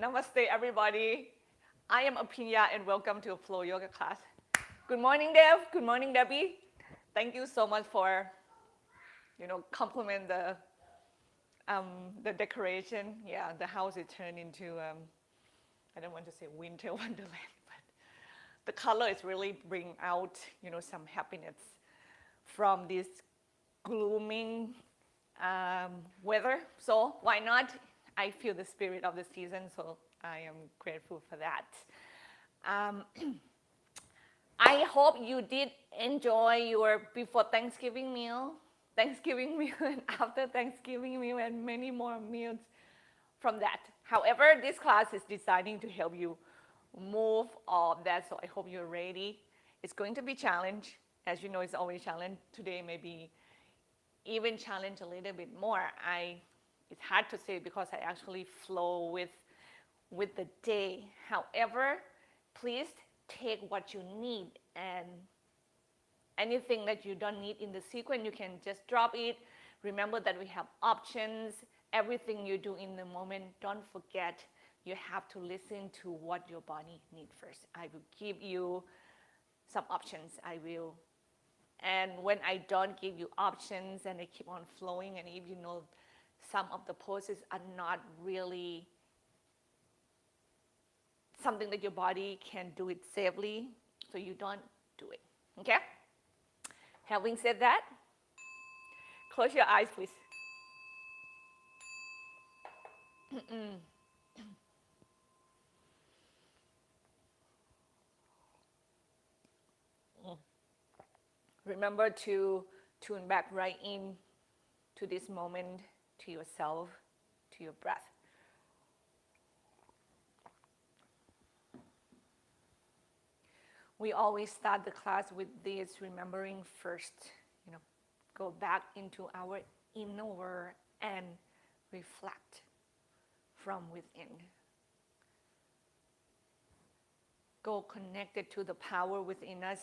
Namaste, everybody. I am Aphinya and welcome to a Flow Yoga class. Good morning, Dev. Good morning, Debbie. Thank you so much for, compliment the decoration. Yeah, the house is turned into, I don't want to say winter wonderland, but the color is really bring out, some happiness from this glooming weather. So why not? I feel the spirit of the season, so I am grateful for that. I hope you did enjoy your before Thanksgiving meal, and after Thanksgiving meal, and many more meals from that. However, this class is designing to help you move all of that, so I hope you're ready. It's going to be challenge. As you know, it's always challenge. Today maybe even challenge a little bit more. It's hard to say because I actually flow with the day. However, please take what you need, and anything that you don't need in the sequence, you can just drop it. Remember that we have options. Everything you do in the moment, don't forget you have to listen to what your body needs first. I will give you some options. And when I don't give you options and I keep on flowing, and if you know some of the poses are not really something that your body can do it safely, so you don't do it, okay? Having said that, close your eyes, please. Remember to tune back right in to this moment, to yourself, to your breath. We always start the class with this, remembering first, go back into our inner world and reflect from within. Go connected to the power within us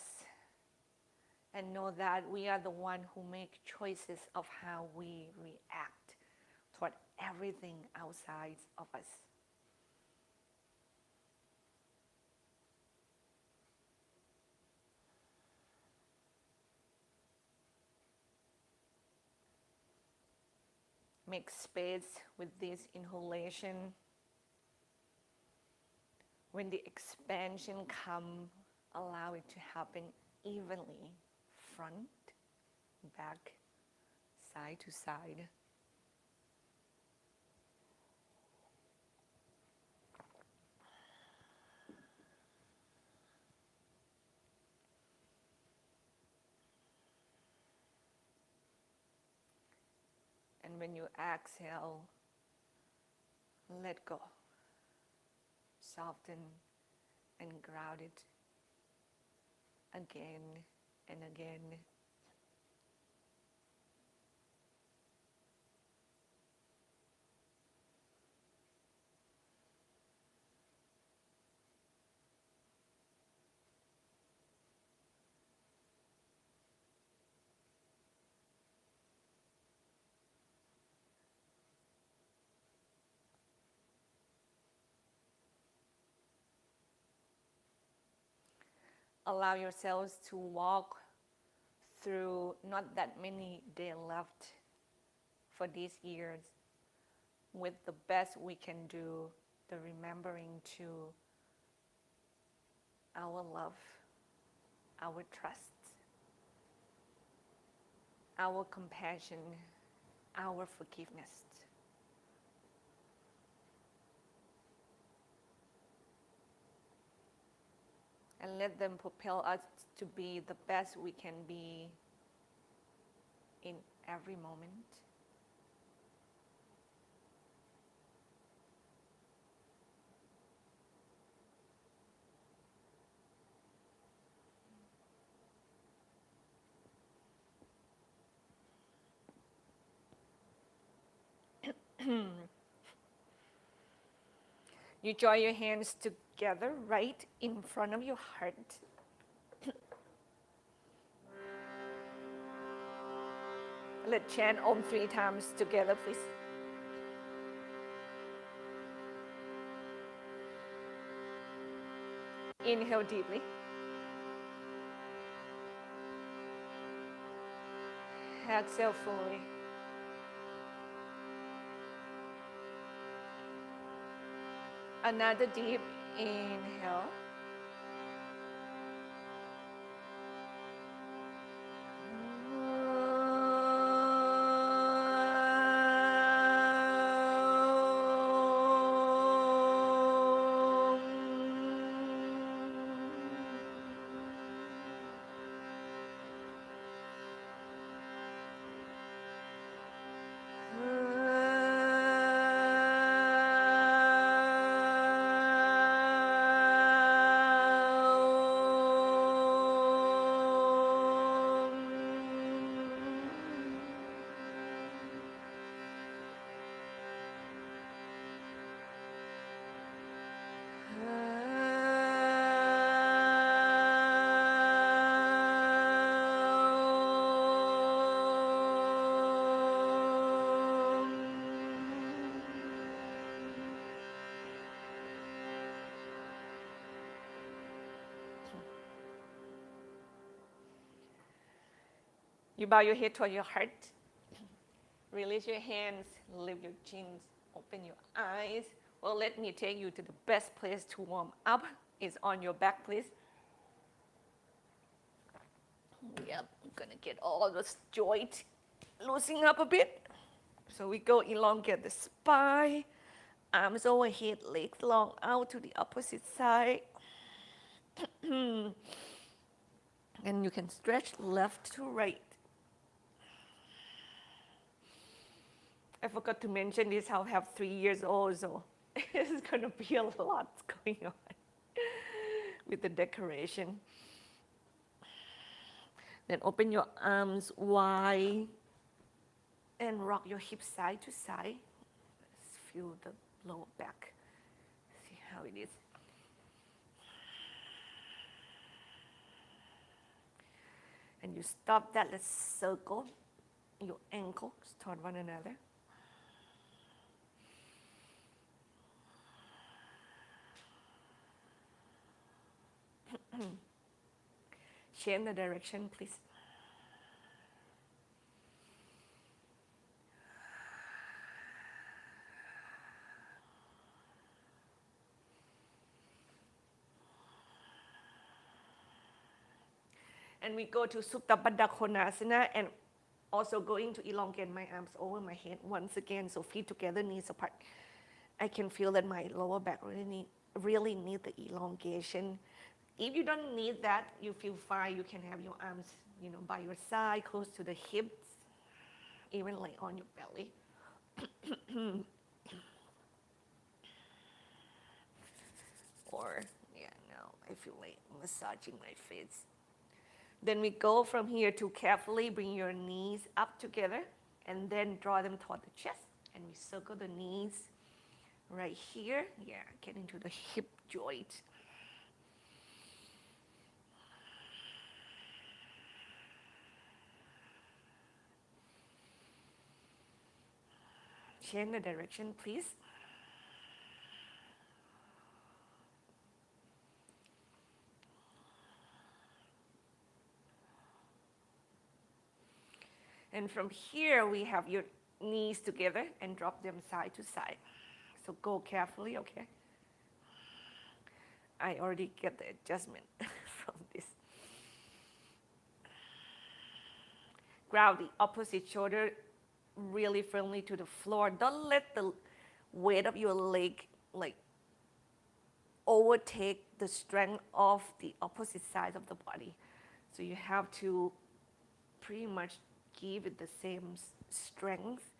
and know that we are the one who make choices of how we react toward everything outside of us. Make space with this inhalation. When the expansion comes, allow it to happen evenly, front, back, side to side. And when you exhale, let go. Soften and ground it again and again. Allow yourselves to walk through not that many days left for these years with the best we can do, the remembering to our love, our trust, our compassion, our forgiveness. And let them propel us to be the best we can be in every moment. You join your hands together right in front of your heart. Let's chant Om 3 times together, please. Inhale deeply. Exhale fully. Another deep inhale. You bow your head toward your heart. Release your hands, lift your chins, open your eyes. Well, let me take you to the best place to warm up. Is on your back, please. Yep, I'm gonna get all those joints loosening up a bit. So we go elongate the spine, arms overhead, legs long out to the opposite side. And you can stretch left to right. I forgot to mention this, I'll have 3 years old, so it's gonna be a lot going on with the decoration. Then open your arms wide and rock your hips side to side. Let's feel the lower back. See how it is. And you stop that, let's circle your ankles toward one another. Change the direction, please. And we go to Suktabada Konasana, and also going to elongate my arms over my head once again, so feet together, knees apart. I can feel that my lower back really need the elongation. If you don't need that, you feel fine. You can have your arms, by your side, close to the hips, even lay on your belly. Or, now I feel like massaging my face. Then we go from here to carefully bring your knees up together and then draw them toward the chest. And we circle the knees right here. Get into the hip joint. Change the direction, please. And from here, we have your knees together and drop them side to side. So go carefully, okay? I already get the adjustment from this. Ground the opposite shoulder really firmly to the floor. Don't let the weight of your leg overtake the strength of the opposite side of the body. So you have to pretty much give it the same strength.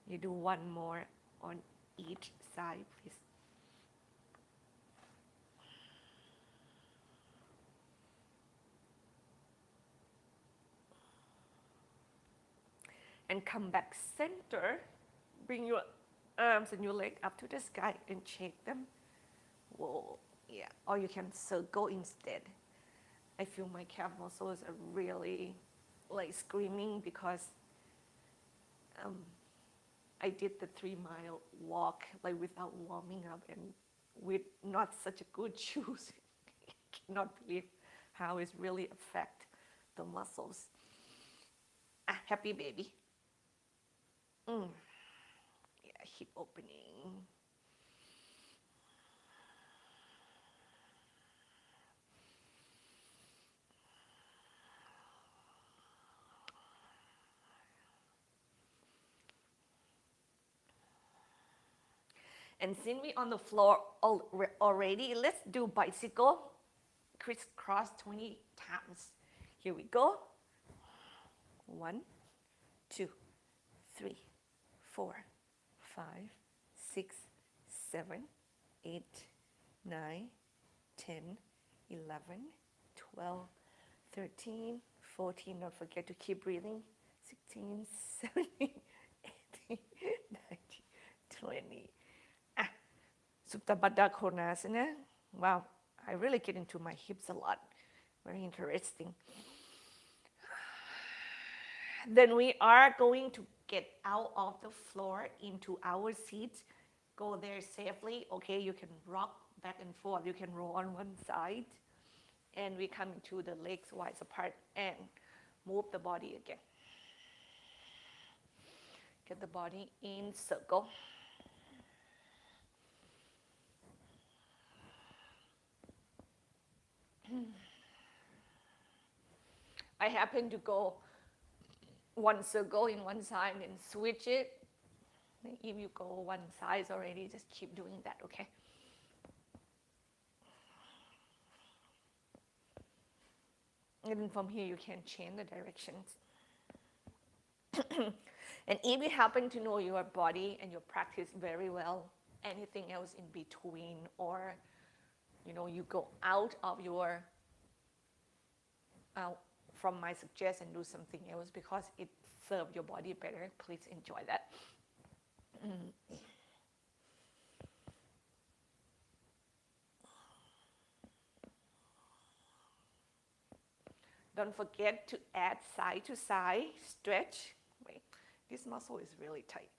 You do one more on each side, please. And come back center. Bring your arms and your leg up to the sky and shake them. Whoa, or you can circle instead. I feel my calf muscles are really like screaming because I did the 3-mile walk like without warming up and with not such a good shoes. I cannot believe how it really affect the muscles. Happy baby. Yeah, hip opening. And since we're on the floor already, let's do bicycle crisscross 20 times. Here we go. 1, 2, 3, 4, 5, 6, 7, 8, 9, 10, 11, 12, 13, 14. Don't forget to keep breathing. 16, 17, 18, 19, 20. Suktabada Konasana. Wow, I really get into my hips a lot. Very interesting. Then we are going to get out of the floor into our seats. Go there safely. Okay, you can rock back and forth. You can roll on one side. And we come to the legs wide apart and move the body again. Get the body in circle. I happen to go one circle in one side and switch it. If you go one side already, just keep doing that, okay? And then from here, you can change the directions. And if you happen to know your body and your practice very well, anything else in between, or you go out of your from my suggestion, do something else because it serves your body better, please enjoy that. Don't forget to add side to side stretch. Wait, this muscle is really tight.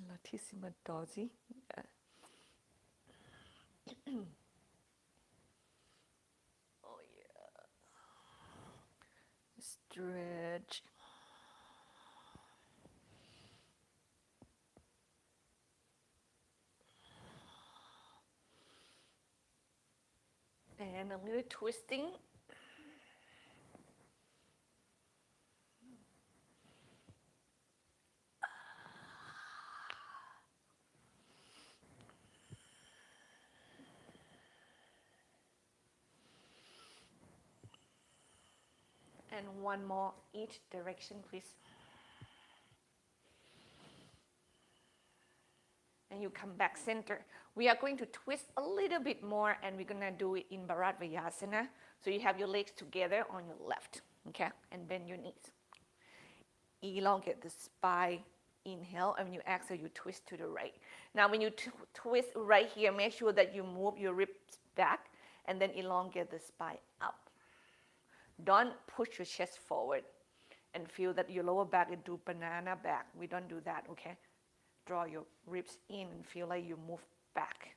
Latissima dorsi. Yeah. Oh yeah. Stretch. And a little twisting. And one more each direction, please. And you come back center. We are going to twist a little bit more, and we're going to do it in Bharadvayasana. So you have your legs together on your left, okay? And bend your knees. Elongate the spine. Inhale, and when you exhale, you twist to the right. Now, when you twist right here, make sure that you move your ribs back, and then elongate the spine up. Don't push your chest forward and feel that your lower back is do banana back. We don't do that, okay? Draw your ribs in and feel like you move back.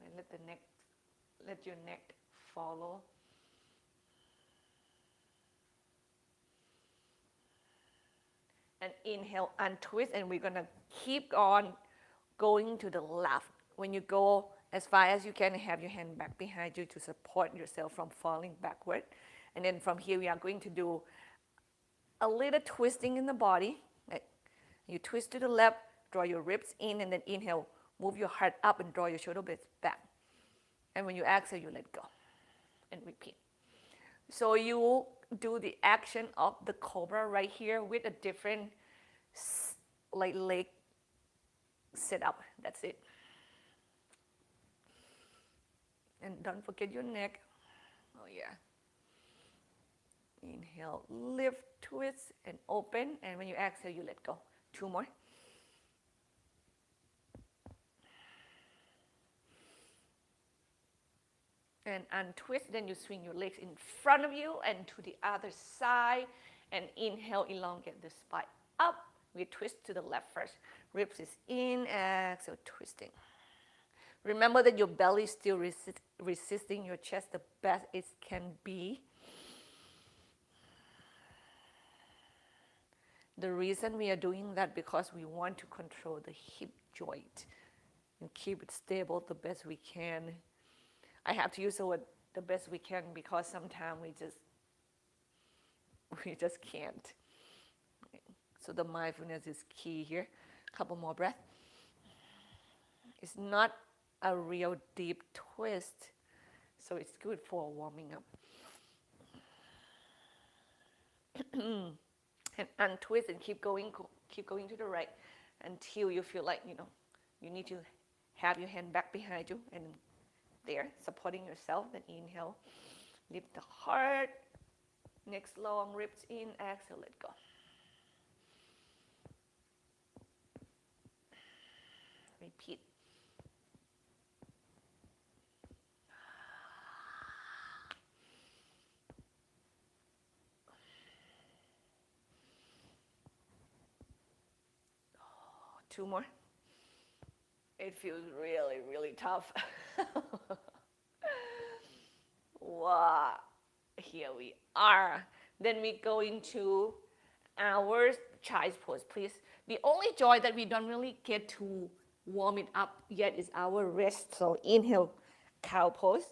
And let your neck follow. And inhale, untwist, and we're gonna keep on going to the left. When you go as far as you can, have your hand back behind you to support yourself from falling backward. And then from here, we are going to do a little twisting in the body. You twist to the left, draw your ribs in, and then inhale, move your heart up and draw your shoulder blades back. And when you exhale, you let go and repeat. So you do the action of the cobra right here with a different leg setup. That's it. And don't forget your neck. Oh yeah. Inhale. Inhale, lift, twist, and open. And when you exhale, you let go. 2 more. And untwist, then you swing your legs in front of you and to the other side. And inhale, elongate the spine up. We twist to the left first. Ribs is in, exhale, twisting. Remember that your belly is still resisting your chest the best it can be. The reason we are doing that because we want to control the hip joint and keep it stable the best we can. I have to use the word the best we can because sometimes we just can't. Okay. So the mindfulness is key here. A couple more breaths. It's not a real deep twist, so it's good for warming up. And untwist and keep going to the right until you feel like you need to have your hand back behind you and there supporting yourself. Then inhale, lift the heart, next long ribs in, exhale, let go. Repeat. Two more. It feels really, really tough. Wow. Here we are. Then we go into our child's pose, please. The only joint that we don't really get to warm it up yet is our wrist. So inhale, cow pose.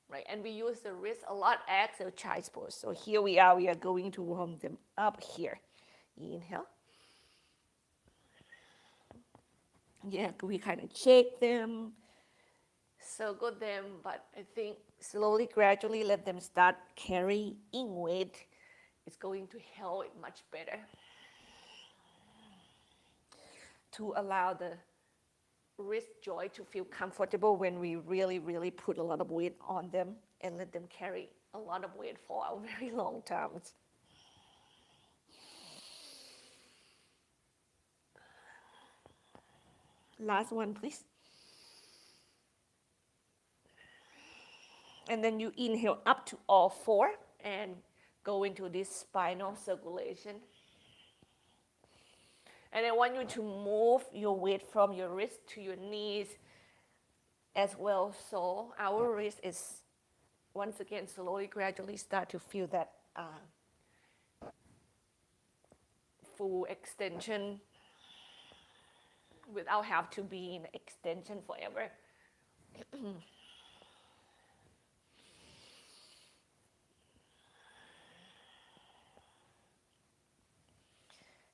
Right, and we use the wrist a lot. Exhale, child's pose. So here we are going to warm them up here. Inhale. Yeah, we kind of shake them, circle them, but I think slowly, gradually let them start carrying weight. It's going to help it much better to allow the wrist joint to feel comfortable when we really, really put a lot of weight on them and let them carry a lot of weight for a very long time. Last one, please. And then you inhale up to all four and go into this spinal circulation. And I want you to move your weight from your wrist to your knees as well. So our wrist is, once again, slowly, gradually start to feel that full extension without have to be in extension forever.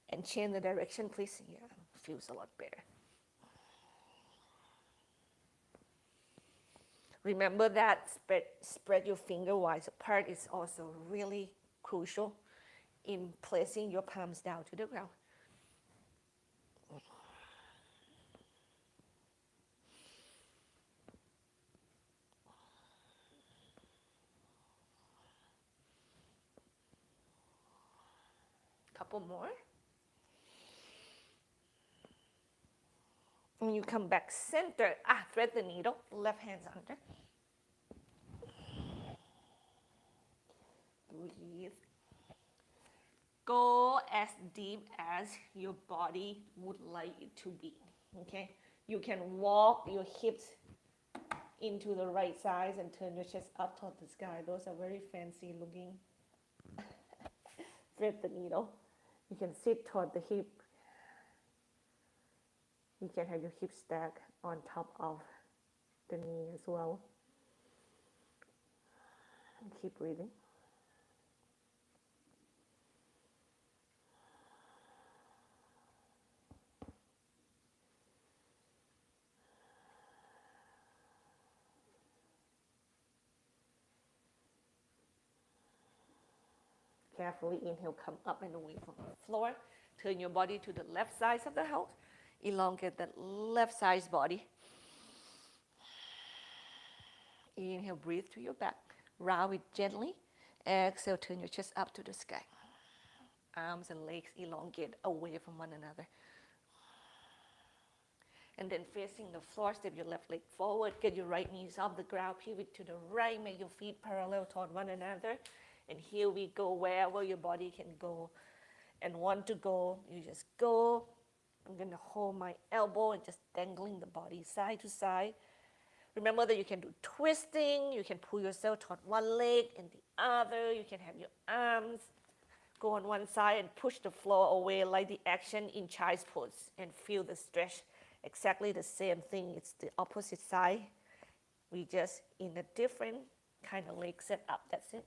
And change the direction, please. Yeah, feels a lot better. Remember that spread your finger wide apart is also really crucial in placing your palms down to the ground. Couple more. When you come back center, thread the needle, left hand's under. Breathe. Go as deep as your body would like it to be, okay? You can walk your hips into the right side and turn your chest up toward the sky. Those are very fancy looking. Thread the needle. You can sit toward the hip. You can have your hip stack on top of the knee as well. And keep breathing. Carefully inhale, come up and away from the floor. Turn your body to the left side of the house. Elongate that left side's body. Inhale, breathe to your back. Round it gently. Exhale, turn your chest up to the sky. Arms and legs elongate away from one another. And then facing the floor, step your left leg forward, get your right knees off the ground, pivot to the right, make your feet parallel toward one another. And here we go, wherever your body can go and want to go, you just go. I'm going to hold my elbow and just dangling the body side to side. Remember that you can do twisting, you can pull yourself toward one leg and the other, you can have your arms go on one side and push the floor away like the action in child's pose and feel the stretch. Exactly the same thing, it's the opposite side. We just in a different kind of leg set up, that's it.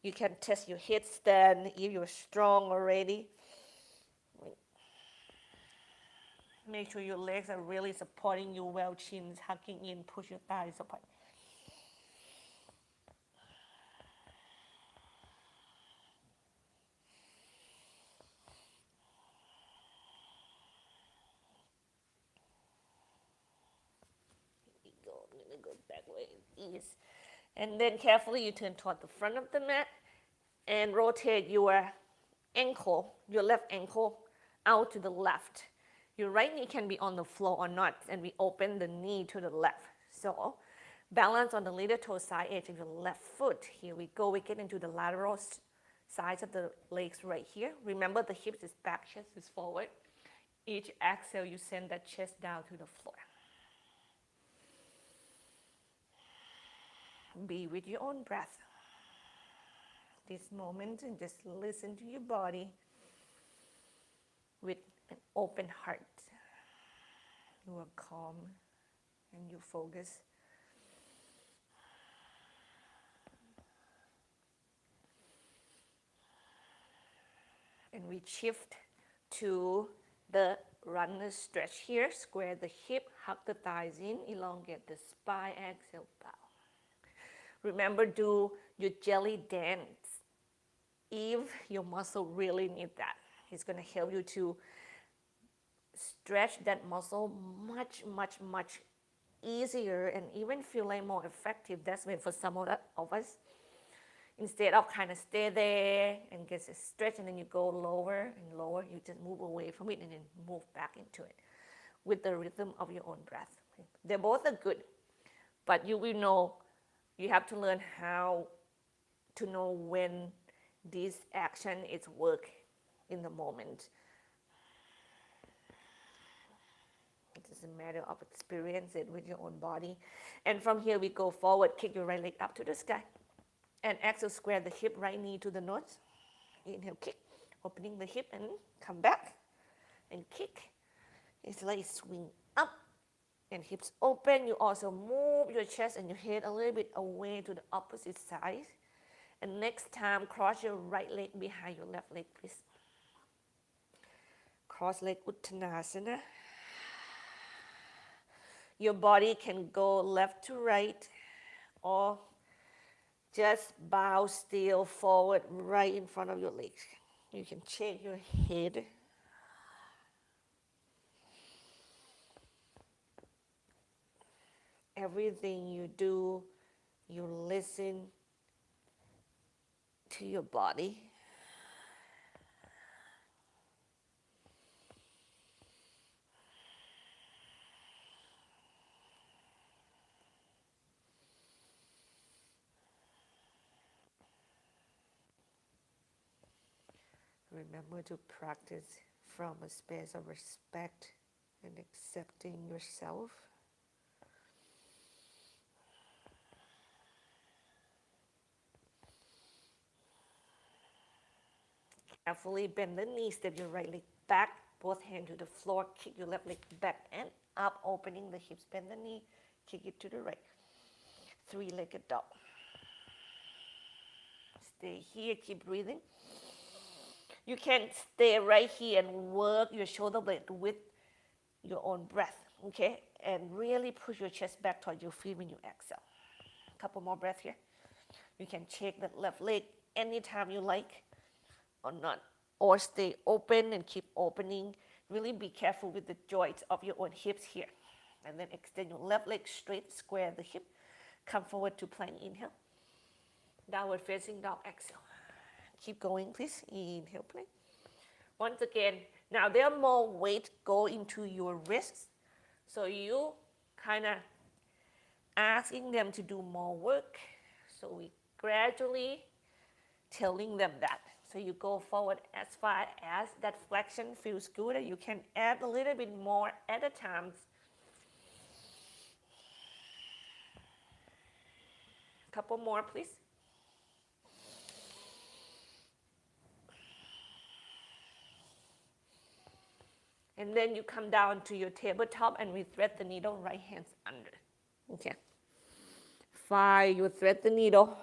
You can test your headstand if you're strong already. Make sure your legs are really supporting you well, chin's hugging in, push your thighs apart. Here we go, I'm gonna go back with ease. And then carefully you turn toward the front of the mat and rotate your ankle, your left ankle out to the left. Your right knee can be on the floor or not, and we open the knee to the left. So balance on the little toe side edge of your left foot. Here we go, we get into the lateral sides of the legs right here. Remember the hips is back, chest is forward. Each exhale, you send that chest down to the floor. Be with your own breath. This moment and just listen to your body with an open heart. You are calm and you focus. And we shift to the runner stretch here. Square the hip, hug the thighs in, elongate the spine, exhale, bow. Remember, do your jelly dance if your muscle really need that. It's going to help you to stretch that muscle much, much, much easier and even feel like more effective. That's when for some of us, instead of kind of stay there and get a stretch and then you go lower and lower, you just move away from it and then move back into it with the rhythm of your own breath. They both are good, but you will know, you have to learn how to know when this action is work in the moment. It's a matter of experience it with your own body. And from here we go forward, kick your right leg up to the sky. And exhale, square the hip, right knee to the nose. Inhale, kick, opening the hip and come back and kick. It's like swing up and hips open. You also move your chest and your head a little bit away to the opposite side. And next time, cross your right leg behind your left leg, please. Cross leg Uttanasana. Your body can go left to right or just bow still forward right in front of your legs. You can shake your head. Everything you do, you listen to your body. Remember to practice from a space of respect and accepting yourself. Carefully bend the knees, step your right leg back, both hands to the floor, kick your left leg back and up, opening the hips, bend the knee, kick it to the right. Three-legged dog. Stay here, keep breathing. You can stay right here and work your shoulder blade with your own breath, okay? And really push your chest back towards your feet when you exhale. A couple more breaths here. You can shake that left leg anytime you like or not. Or stay open and keep opening. Really be careful with the joints of your own hips here. And then extend your left leg straight, square the hip. Come forward to plank, inhale. Downward facing dog, exhale. Keep going, please. Inhale, play. Once again, now there more weight go into your wrists. So you kind of asking them to do more work. So we gradually telling them that. So you go forward as far as that flexion feels good. And you can add a little bit more at a time. Couple more, please. And then you come down to your tabletop and we thread the needle, right hands under. Okay. 5, you thread the needle.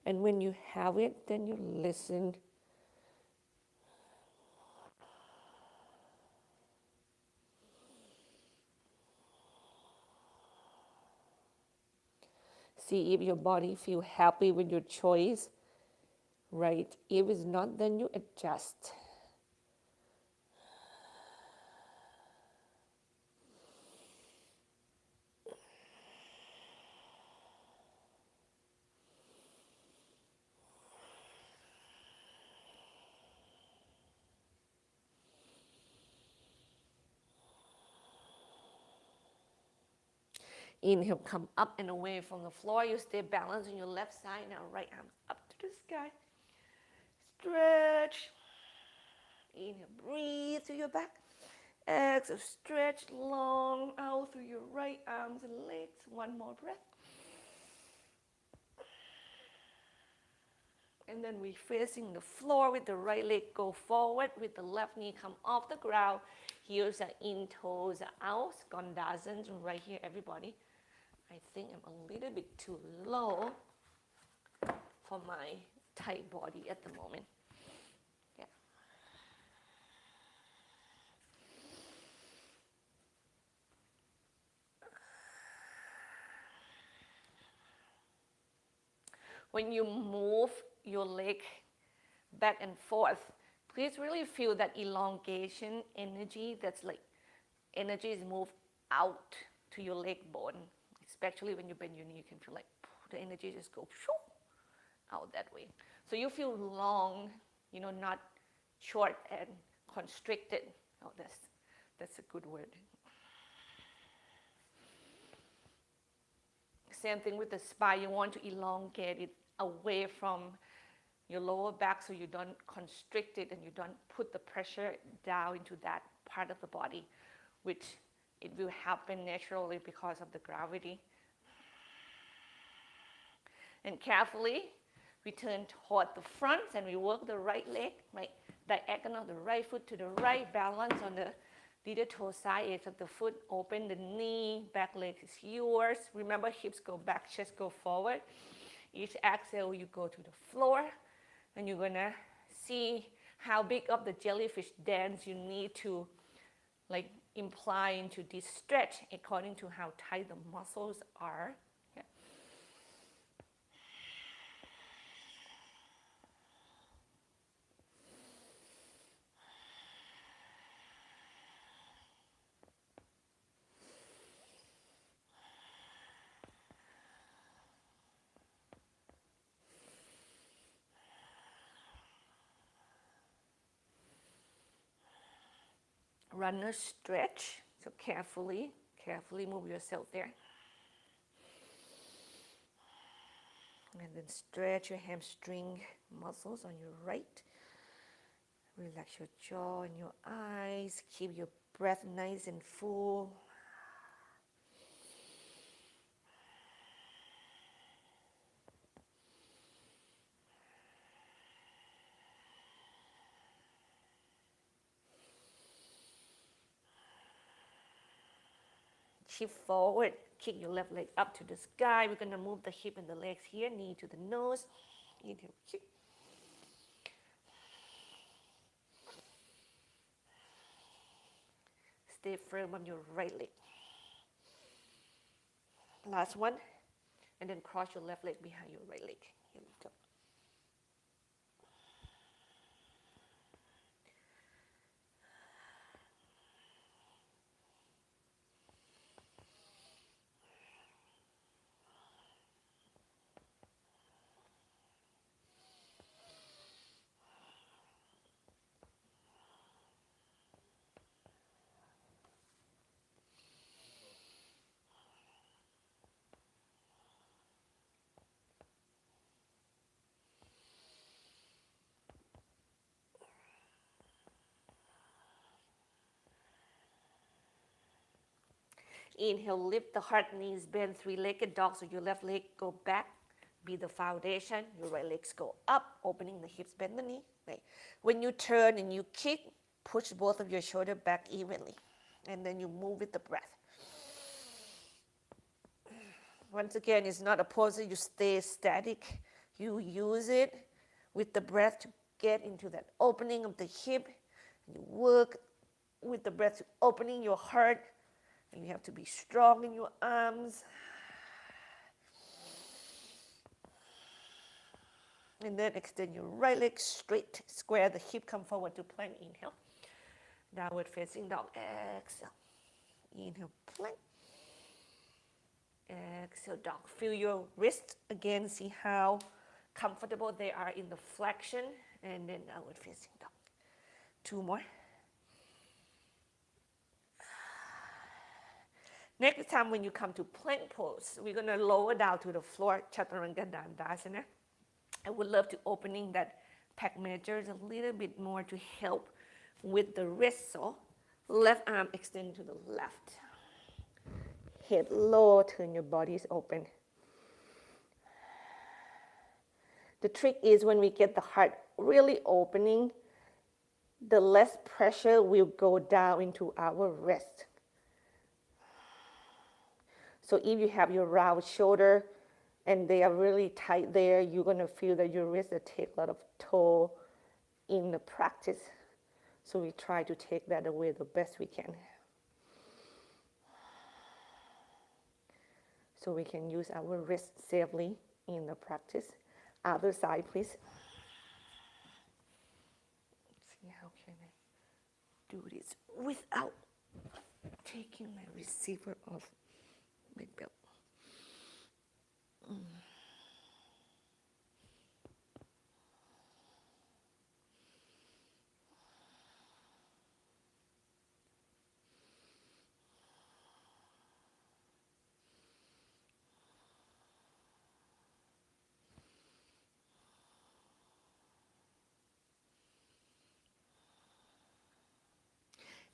And when you have it, then you listen. See if your body feels happy with your choice, right? If it's not, then you adjust. Inhale, come up and away from the floor. You stay balanced on your left side. Now right arm up to the sky. Stretch. Inhale, breathe to your back. Exhale, stretch long out through your right arms and legs. One more breath. And then we facing the floor with the right leg go forward, with the left knee come off the ground. Heels are in, toes are out. Skandasana right here, everybody. I think I'm a little bit too low for my tight body at the moment. Yeah. When you move your leg back and forth, please really feel that elongation energy. That's like energy is moved out to your leg bone. Especially when you bend your knee, you can feel like the energy just go out that way. So you feel long, not short and constricted. Oh, that's a good word. Same thing with the spine. You want to elongate it away from your lower back so you don't constrict it and you don't put the pressure down into that part of the body, which it will happen naturally because of the gravity. And carefully, we turn toward the front and we work the right leg, right diagonal, the right foot to the right, balance on the little toe side edge of the foot, open the knee, back leg is yours. Remember, hips go back, chest go forward. Each exhale, you go to the floor, and you're gonna see how big of the jellyfish dance you need to imply into this stretch according to how tight the muscles are. Yeah. Runner stretch, so carefully move yourself there. And then stretch your hamstring muscles on your right. Relax your jaw and your eyes. Keep your breath nice and full. Shift forward, kick your left leg up to the sky. We're going to move the hip and the legs here, knee to the nose. Inhale, kick. Stay firm on your right leg. Last one. And then cross your left leg behind your right leg. Here we go. Inhale, lift the heart, knees bend, three-legged dog. So your left leg go back, be the foundation. Your right legs go up, opening the hips, bend the knee. Right. When you turn and you kick, push both of your shoulders back evenly. And then you move with the breath. Once again, it's not a pose, you stay static. You use it with the breath to get into that opening of the hip. You work with the breath to opening your heart. And you have to be strong in your arms. And then extend your right leg straight, square the hip, come forward to plank. Inhale. Downward facing dog. Exhale. Inhale, plank. Exhale, dog. Feel your wrists again. See how comfortable they are in the flexion. And then downward facing dog. 2 more. Next time when you come to plank pose, we're going to lower down to the floor, Chaturanga Dandasana. I would love to opening that pec majors a little bit more to help with the wrist. So left arm extend to the left. Head low, turn your bodies open. The trick is when we get the heart really opening, the less pressure will go down into our wrist. So if you have your round shoulder and they are really tight there, you're going to feel that your wrists take a lot of toll in the practice. So we try to take that away the best we can. So we can use our wrist safely in the practice. Other side, please. Let's see how can I do this without taking my receiver off. Big belt.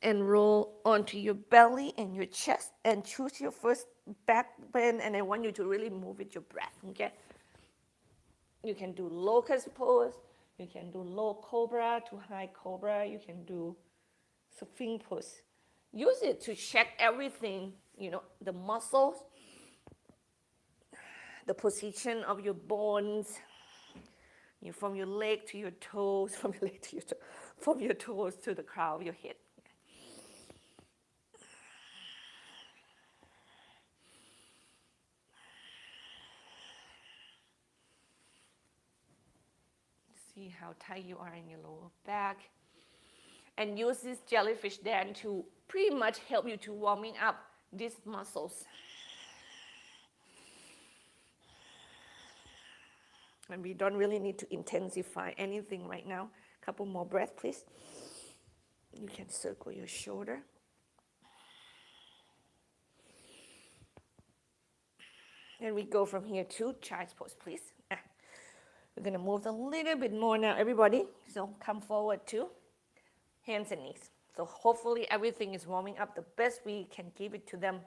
And roll onto your belly and your chest and choose your first back bend, and I want you to really move with your breath, okay? You can do locust pose, you can do low cobra to high cobra, you can do sphinx pose. Use it to check everything, you know, the muscles, the position of your bones, from your leg to your toes, from your leg to your from your toes to the crown of your head. See how tight you are in your lower back. And use this jellyfish dance to pretty much help you to warming up these muscles. And we don't really need to intensify anything right now. A couple more breaths, please. You can circle your shoulder. And we go from here to child's pose, please. We're going to move a little bit more now, everybody. So come forward to hands and knees. So hopefully everything is warming up the best we can give it to them.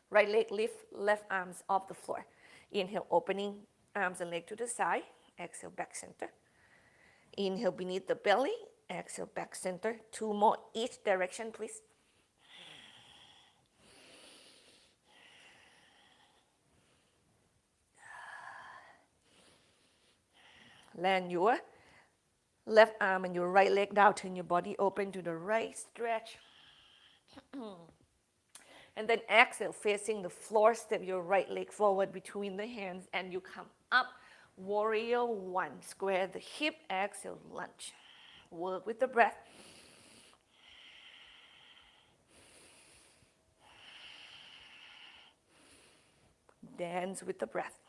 Right leg lift, left arms off the floor. Inhale, opening arms and leg to the side. Exhale, back center. Inhale beneath the belly. Exhale, back center. 2 more each direction, please. Land your left arm and your right leg down. Turn your body open to the right. Stretch. And then exhale, facing the floor. Step your right leg forward between the hands and you come up. Warrior 1. Square the hip. Exhale, lunge. Work with the breath. Dance with the breath.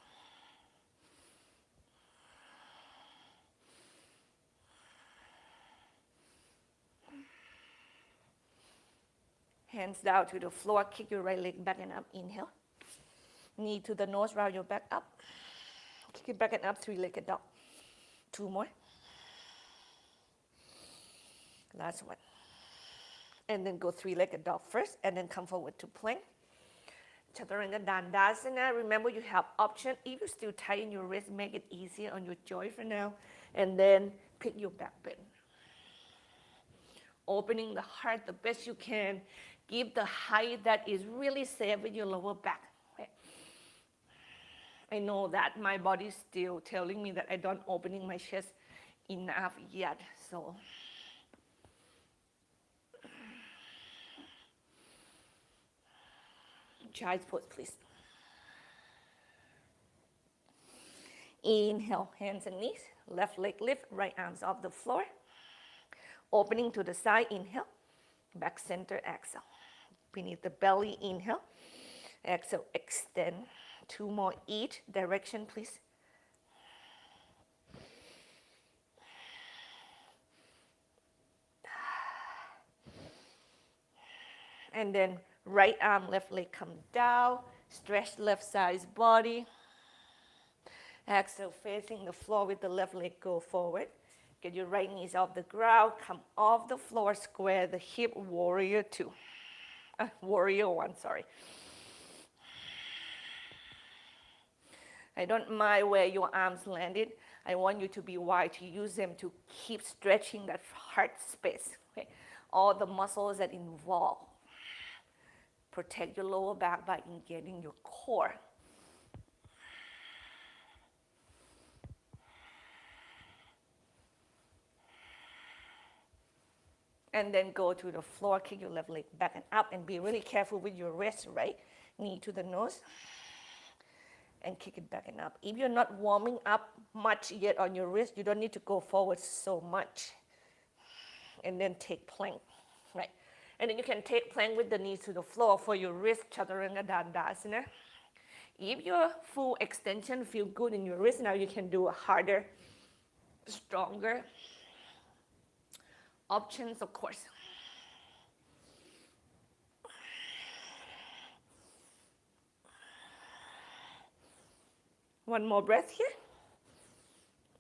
Hands down to the floor. Kick your right leg back and up. Inhale. Knee to the nose. Round your back up. Kick it back and up. Three-legged dog. 2 more. Last one. And then go three-legged dog first. And then come forward to plank. Chaturanga Dandasana. Remember, you have option. If you still tighten your wrist, make it easier on your joint for now. And then pick your back bend. Opening the heart the best you can. Give the height that is really safe with your lower back. Okay. I know that my body is still telling me that I don't opening my chest enough yet. So child's pose, please. Inhale, hands and knees. Left leg lift, right arms off the floor. Opening to the side, inhale. Back center, exhale. Beneath the belly, inhale. Exhale, extend. 2 more each direction, please. And then right arm, left leg come down. Stretch left side's body. Exhale, facing the floor with the left leg go forward. Get your right knees off the ground. Come off the floor, square the hip, warrior 2. Warrior 1, sorry. I don't mind where your arms landed. I want you to be wide, to use them to keep stretching that heart space. Okay? All the muscles that involve. Protect your lower back by engaging your core. And then go to the floor, kick your left leg back and up, and be really careful with your wrist, right? Knee to the nose. And kick it back and up. If you're not warming up much yet on your wrist, you don't need to go forward so much. And then take plank, right? And then you can take plank with the knees to the floor for your wrist, Chaturanga Dandasana. If your full extension feels good in your wrist, now you can do a harder, stronger options, of course. One more breath here.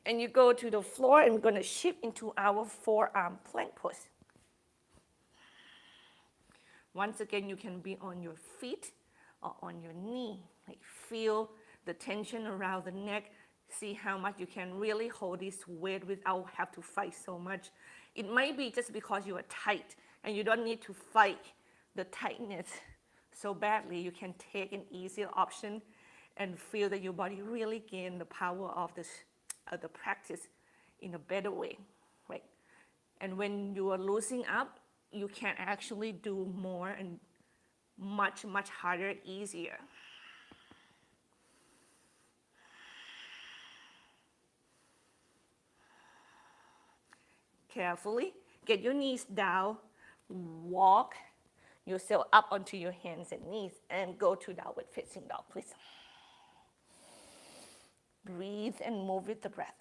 And you go to the floor, and we're going to shift into our forearm plank pose. Once again, you can be on your feet or on your knee. Like, feel the tension around the neck. See how much you can really hold this weight without have to fight so much. It might be just because you are tight, and you don't need to fight the tightness so badly. You can take an easier option and feel that your body really gain the power of the practice in a better way, right? And when you are loosening up, you can actually do more and much, much harder, easier. Carefully, get your knees down, walk yourself up onto your hands and knees, and go to downward facing dog, please. Breathe and move with the breath.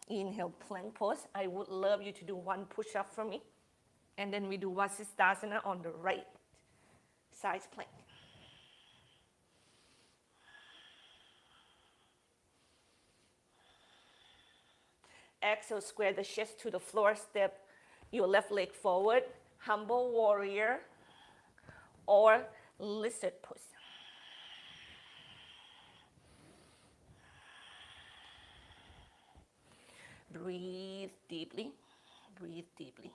Inhale, plank pose. I would love you to do 1 push-up for me. And then we do Vasisthasana on the right side plank. Exhale, square the chest to the floor, step your left leg forward, humble warrior or lizard pose. Breathe deeply, breathe deeply.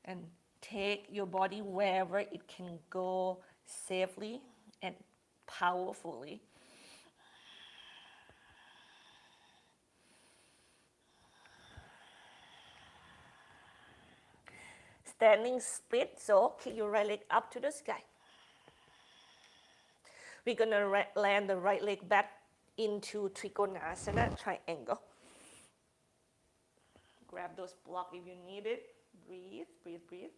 And take your body wherever it can go safely and powerfully. Standing split, so kick your right leg up to the sky. We're going to land the right leg back into Trikonasana, triangle. Grab those blocks if you need it. Breathe, breathe, breathe.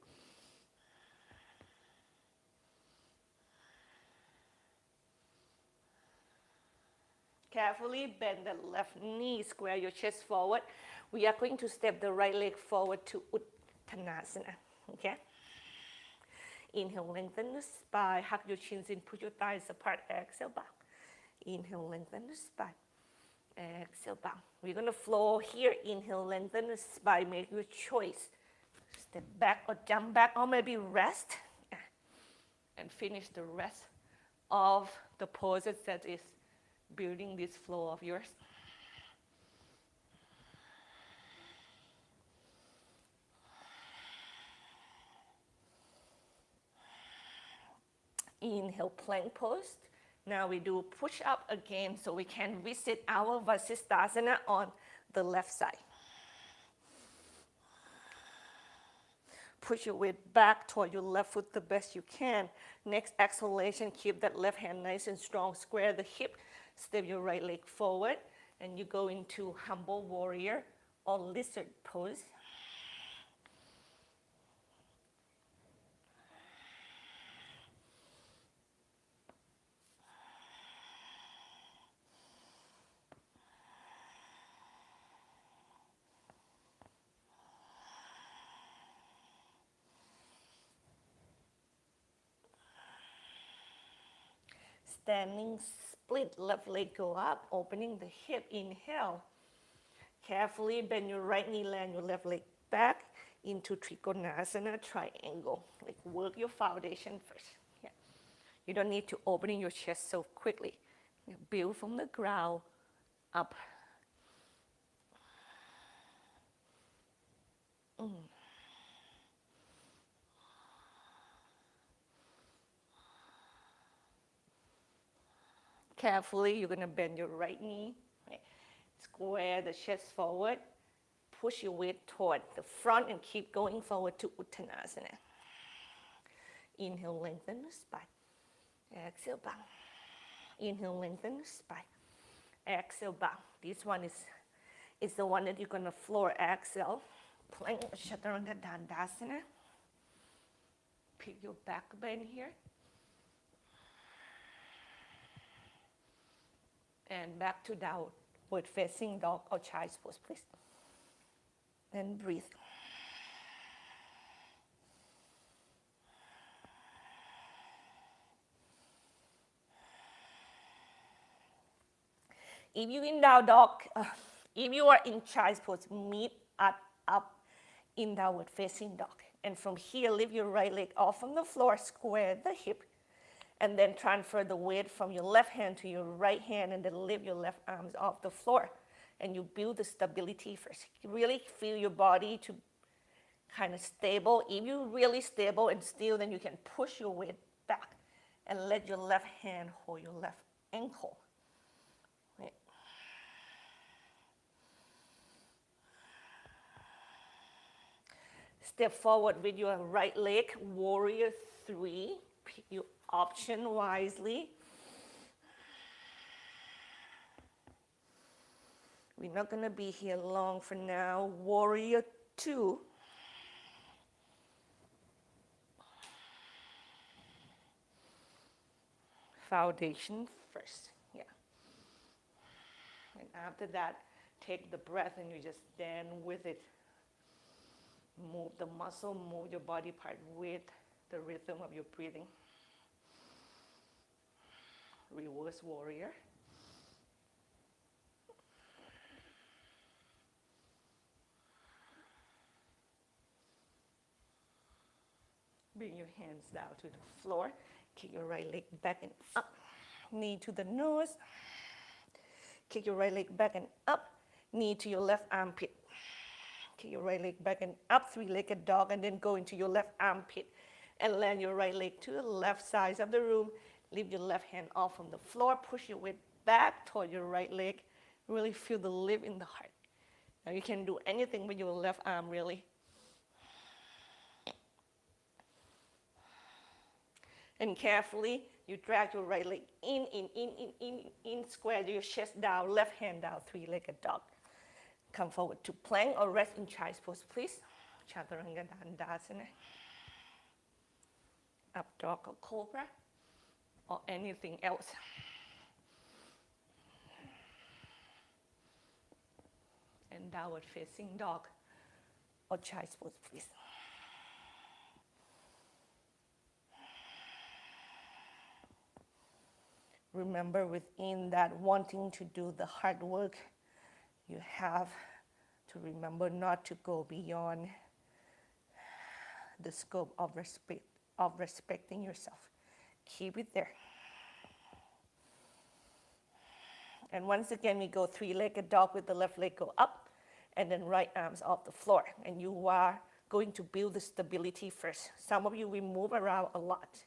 Carefully bend the left knee, square your chest forward. We are going to step the right leg forward to Uttanasana. Okay? Inhale, lengthen the spine, hug your chins in, put your thighs apart, exhale back. Inhale, lengthen the spine. Exhale, bow. We're going to flow here. Inhale, lengthen the spine. Make your choice. Step back or jump back or maybe rest. And finish the rest of the poses that is building this flow of yours. Inhale, plank pose. Now we do push up again so we can visit our Vasisthasana on the left side. Push your weight back toward your left foot the best you can. Next exhalation, keep that left hand nice and strong. Square the hip, step your right leg forward, and you go into humble warrior or lizard pose. Standing split, left leg go up, opening the hip, inhale. Carefully bend your right knee, land your left leg back into Trikonasana, triangle. Like work your foundation first. Yeah. You don't need to open your chest so quickly. You build from the ground up. Carefully, you're going to bend your right knee. Right. Square the chest forward. Push your weight toward the front and keep going forward to Uttanasana. Inhale, lengthen the spine. Exhale, bow. Inhale, lengthen the spine. Exhale, bow. This one is the one that you're going to floor exhale. Plank Chaturanga Dandasana. Pick your back bend here. And back to downward facing dog or child's pose, please. And breathe. If you're in down dog, if you are in child's pose, meet up in downward facing dog. And from here, lift your right leg off from the floor, square the hip, and then transfer the weight from your left hand to your right hand, and then lift your left arms off the floor. And you build the stability first. You really feel your body to kind of stable. If you're really stable and still, then you can push your weight back and let your left hand hold your left ankle. Right. Step forward with your right leg, warrior 3. Pick your option wisely. We're not going to be here long for now. Warrior 2. Foundation first. Yeah. And after that, take the breath and you just stand with it. Move the muscle, move your body part with the rhythm of your breathing. Reverse warrior. Bring your hands down to the floor. Kick your right leg back and up. Knee to the nose. Kick your right leg back and up. Knee to your left armpit. Kick your right leg back and up. Three-legged dog, and then go into your left armpit. And land your right leg to the left side of the room. Lift your left hand off from the floor. Push your weight back toward your right leg. Really feel the lift in the heart. Now you can do anything with your left arm, really. And carefully, you drag your right leg in, square your chest down, left hand down, three-legged dog. Come forward to plank or rest in child's pose, please. Chaturanga Dandasana. Up dog or cobra, or anything else. And downward facing dog or child's pose, please. remember, within that wanting to do the hard work, you have to remember not to go beyond the scope of respecting yourself. Keep it there. And once again, we go three-legged dog with the left leg go up, and then right arms off the floor. And you are going to build the stability first. Some of you will move around a lot.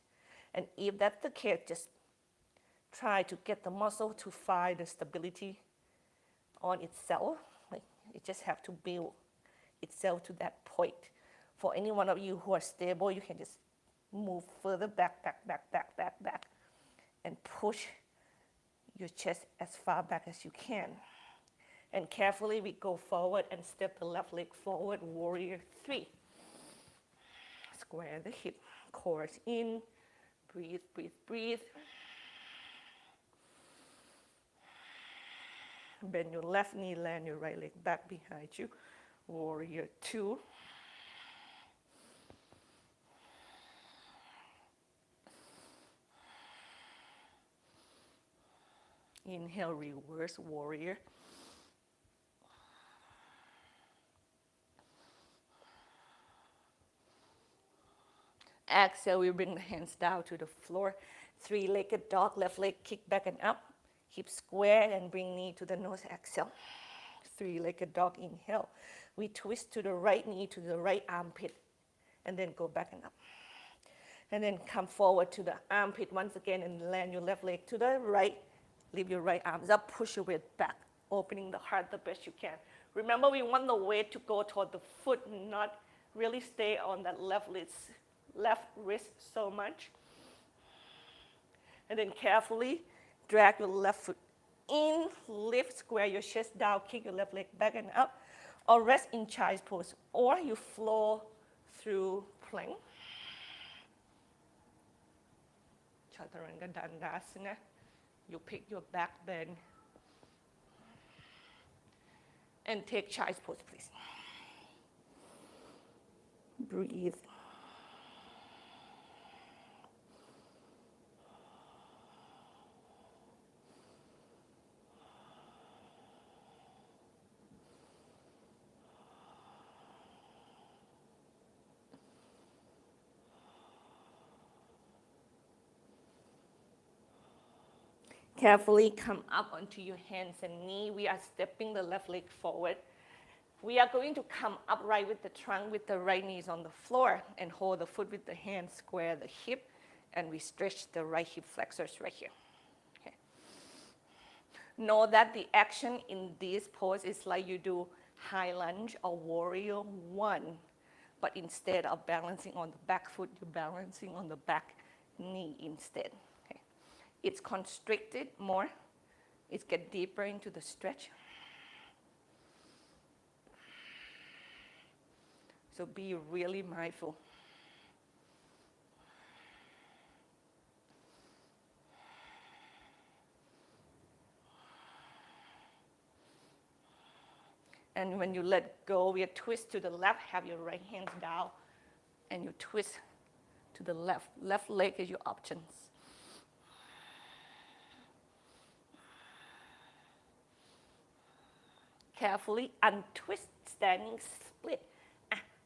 And if that's the case, just try to get the muscle to find the stability on itself. Like, it just have to build itself to that point. For any one of you who are stable, you can just move further back, and push your chest as far back as you can. And carefully we go forward and step the left leg forward, warrior 3. Square the hip, chorus in, breathe, breathe, breathe. Bend your left knee, land your right leg back behind you, warrior 2. Inhale, reverse warrior. Exhale, we bring the hands down to the floor. Three-legged dog, left leg kick back and up. Hip square and bring knee to the nose, exhale. Three-legged dog, inhale. We twist to the right knee to the right armpit and then go back and up. And then come forward to the armpit once again and land your left leg to the right. Leave your right arms up, push your weight back, opening the heart the best you can. Remember, we want the weight to go toward the foot, not really stay on that left wrist so much. And then carefully drag your left foot in, lift, square your chest down, kick your left leg back and up, or rest in child's pose, or you flow through plank. Chaturanga Dandasana. You pick your back bend and take child's pose, please. Breathe. Carefully come up onto your hands and knee. We are stepping the left leg forward. We are going to come upright with the trunk with the right knees on the floor and hold the foot with the hand, square the hip, and we stretch the right hip flexors right here. Okay. Know that the action in this pose is like you do high lunge or warrior 1, but instead of balancing on the back foot, you're balancing on the back knee instead. It's constricted more. It gets deeper into the stretch. So be really mindful. And when you let go, we twist to the left, have your right hand down, and you twist to the left. Left leg is your options. Carefully untwist, standing split.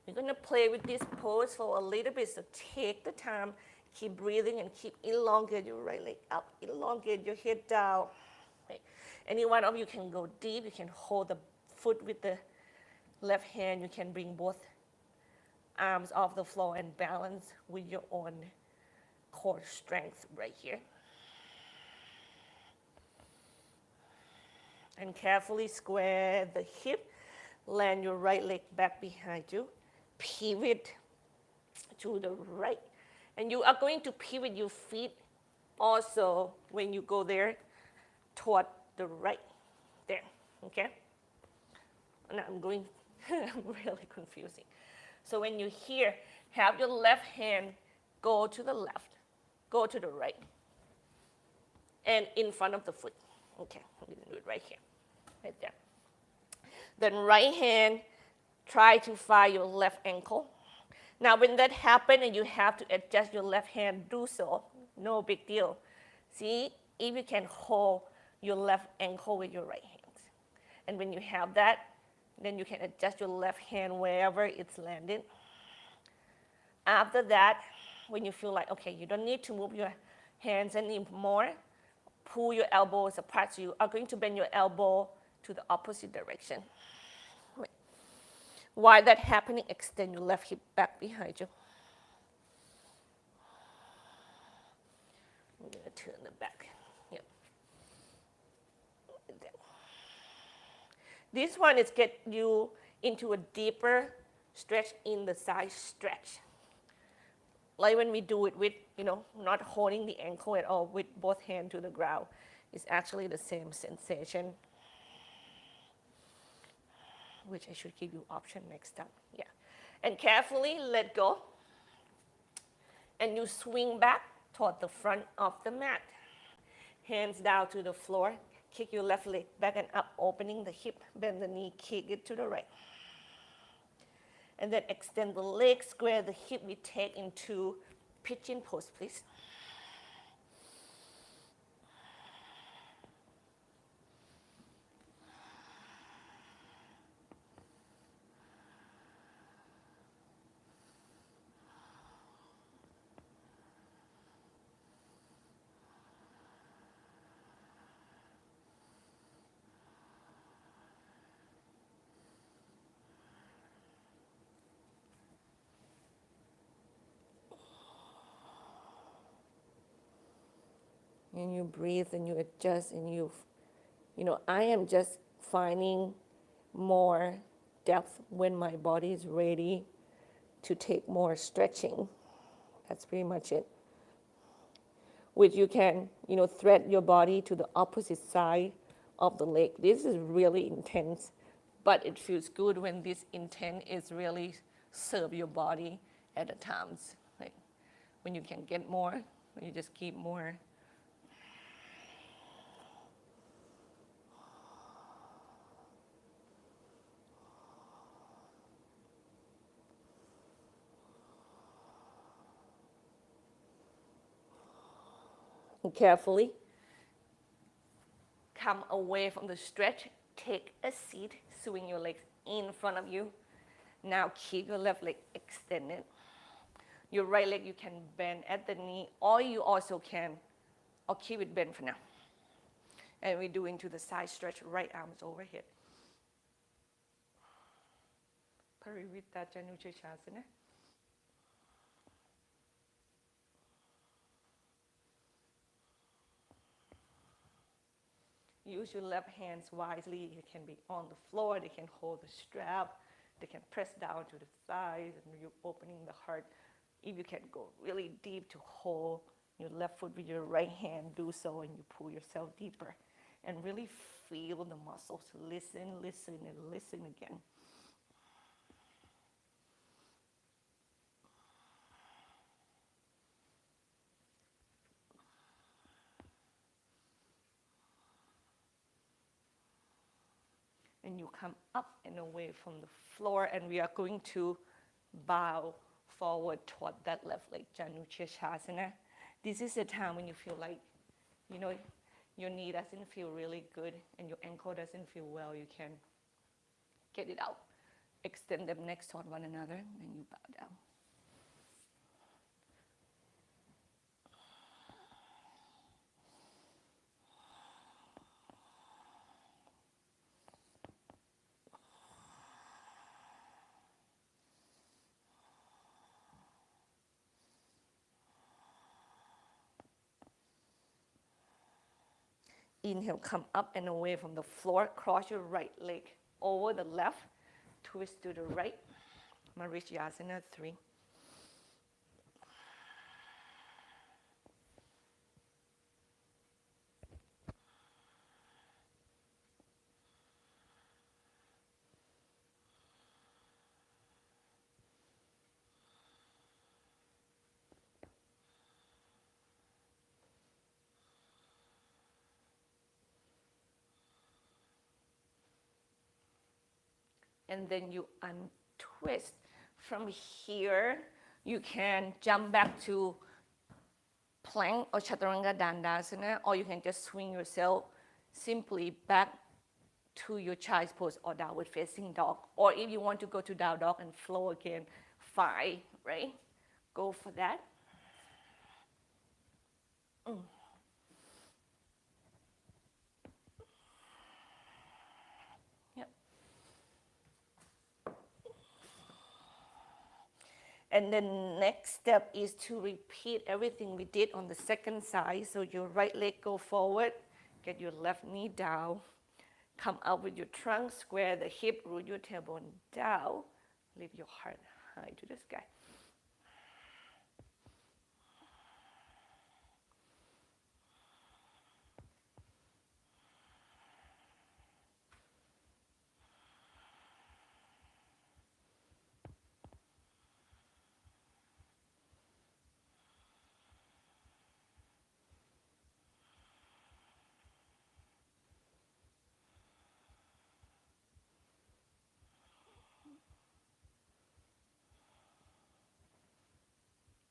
We're going to play with this pose for a little bit, so take the time, keep breathing and keep elongate your right leg up, elongate your head down. Okay. Any one of you can go deep. You can hold the foot with the left hand. You can bring both arms off the floor and balance with your own core strength right here. And carefully square the hip, land your right leg back behind you, pivot to the right. And you are going to pivot your feet also when you go there toward the right, there, okay? Now I'm going, really confusing. So when you here, have your left hand go to the left, go to the right, and in front of the foot. Okay, I'm going to do it right here, right there. Then right hand, try to find your left ankle. Now when that happens and you have to adjust your left hand, do so. No big deal. See, if you can hold your left ankle with your right hand. And when you have that, then you can adjust your left hand wherever it's landed. After that, when you feel like, okay, you don't need to move your hands anymore, pull your elbows apart. So you are going to bend your elbow to the opposite direction. While that's happening, extend your left hip back behind you. I'm going to turn the back. Yep. This one is get you into a deeper stretch in the side stretch. Like when we do it with, not holding the ankle at all, with both hands to the ground. It's actually the same sensation, which I should give you option next time. Yeah. And carefully let go. And you swing back toward the front of the mat. Hands down to the floor. Kick your left leg back and up, opening the hip. Bend the knee, kick it to the right. And then extend the leg, square the hip. We take into pigeon pose, please. And you breathe and you adjust and I am just finding more depth when my body is ready to take more stretching. That's pretty much it. Which you can, thread your body to the opposite side of the leg. This is really intense, but it feels good when this intent is really serve your body at the times. Like when you can get more, when you just keep more. And carefully come away from the stretch, take a seat, swing your legs in front of you. Now keep your left leg extended. Your right leg you can bend at the knee, or you also can, or keep it bent for now. And we do into the side stretch, right arms overhead. Parivita Januchashasana. Use your left hands wisely. It can be on the floor. They can hold the strap. They can press down to the thighs, and you're opening the heart. If you can go really deep to hold your left foot with your right hand, do so, and you pull yourself deeper. And really feel the muscles. Listen, listen, and listen again. And you come up and away from the floor, and we are going to bow forward toward that left leg, Januchashasana. This is a time when you feel like, your knee doesn't feel really good and your ankle doesn't feel well. You can get it out. Extend them next toward one another, and you bow down. Inhale, come up and away from the floor. Cross your right leg over the left. Twist to the right. Marichyasana 3. And then you untwist. From here, you can jump back to plank or Chaturanga Dandasana, or you can just swing yourself simply back to your child's pose or downward facing dog. Or if you want to go to down dog and flow again, fine, right? Go for that. Yep. And the next step is to repeat everything we did on the second side. So your right leg go forward, get your left knee down, come up with your trunk, square the hip, root your tailbone down, lift your heart high to the sky.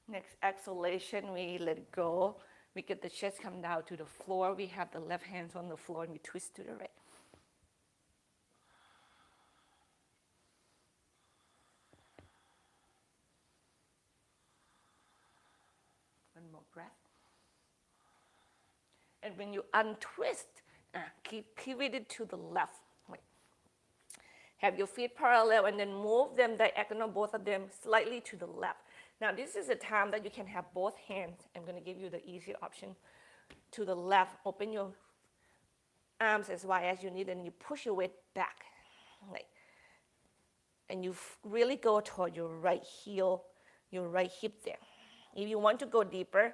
Next exhalation, we let go. We get the chest come down to the floor. We have the left hands on the floor and we twist to the right. One more breath. And when you untwist, keep it to the left. Wait. Have your feet parallel and then move them diagonal, both of them slightly to the left. Now this is a time that you can have both hands. I'm going to give you the easier option. To the left, open your arms as wide as you need and you push your weight back. Right. And you really go toward your right heel, your right hip there. If you want to go deeper,